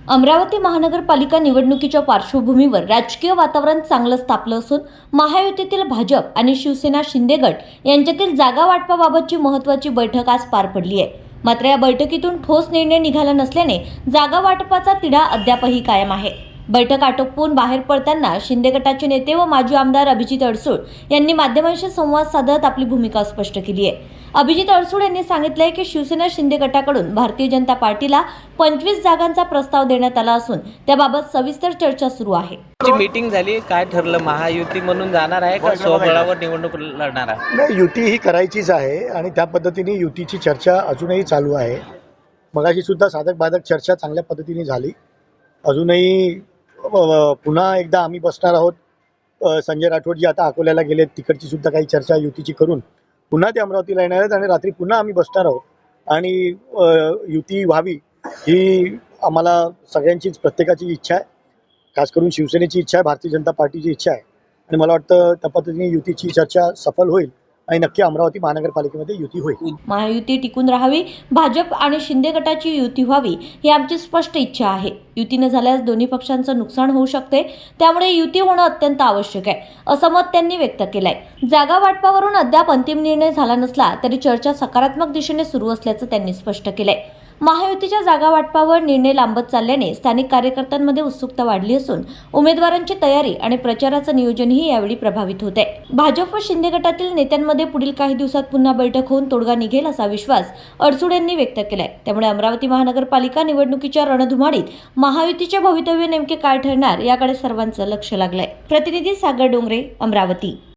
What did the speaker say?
अमरावती महानगरपालिका निवडणुकीच्या पार्श्वभूमीवर राजकीय वातावरण चांगलं तापलं असून महायुतीतील भाजप आणि शिवसेना शिंदे गट यांच्यातील जागा वाटपाबाबतची महत्त्वाची बैठक आज पार पडली आहे। मात्र या बैठकीतून ठोस निर्णय निघाला नसल्याने जागा वाटपाचा तिढा अद्यापही कायम आहे। बैठक आटोपून बाहेर पडताना शिंदे गटाचे नेते व माजी आमदार अभिजित अडसूळ यांनी माध्यमांशी संवाद साधत आपली भूमिका स्पष्ट केली आहे। अभिजित अडसूळ यांनी सांगितले की शिवसेना शिंदे गटाकडून भारतीय जनता पार्टीला 25 जागांचा प्रस्ताव देण्यात आला असून त्याबाबत सविस्तर चर्चा सुरू आहे। मीटिंग झाली, काय ठरलं? महायुती म्हणून जाणार आहे का स्वबळावर निवडणूक लढणार आहे? नाही, युती ही करायचीच आहे आणि त्या पद्धतीने युतीची चर्चा अजूनही चालू आहे। मगाशी सुद्धा साधक बाधक चर्चा चांगल्या पद्धतीने झाली। अजूनही पुन्हा एकदा आम्ही बसणार आहोत। संजय राठोड जी आता अकोल्याला गेले, तिकडची सुद्धा काही चर्चा युतीची करून पुन्हा ते अमरावतीला येणार आहेत आणि रात्री पुन्हा आम्ही बसणार आहोत आणि युती व्हावी ही आम्हाला सगळ्यांचीच, प्रत्येकाची इच्छा आहे। खास करून शिवसेनेची इच्छा आहे, भारतीय जनता पार्टीची इच्छा आहे आणि मला वाटतं त्या पद्धतीने युतीची चर्चा सफल होईल आणि नक्की अमरावती महानगरपालिकेमध्ये युती होईल। महायुती टिकून राहावी, भाजप आणि शिंदे गटाची युती व्हावी ही आमची स्पष्ट इच्छा आहे। युती न झाल्यास दोन्ही पक्षांचं नुकसान होऊ शकते, त्यामुळे युती होणं अत्यंत आवश्यक आहे असं मत त्यांनी व्यक्त केलंय। जागा वाटपावरून अद्याप अंतिम निर्णय झाला नसला तरी चर्चा सकारात्मक दिशेने सुरू असल्याचं त्यांनी स्पष्ट केलंय। महायुतीच्या जागा वाटपावर निर्णय लांबत चालल्याने स्थानिक कार्यकर्त्यांमध्ये उत्सुकता वाढली असून उमेदवारांची तयारी आणि प्रचाराचं नियोजनही यावेळी प्रभावित होत आहे। भाजप व शिंदे गटातील नेत्यांमध्ये पुढील काही दिवसात पुन्हा बैठक होऊन तोडगा निघेल असा विश्वास अडसूळ यांनी व्यक्त केलाय। त्यामुळे अमरावती महानगरपालिका निवडणुकीच्या रणधुमाळीत महायुतीचे भवितव्य नेमके काय ठरणार याकडे सर्वांचं लक्ष लागलंय। प्रतिनिधी सागर डोंगरे, अमरावती।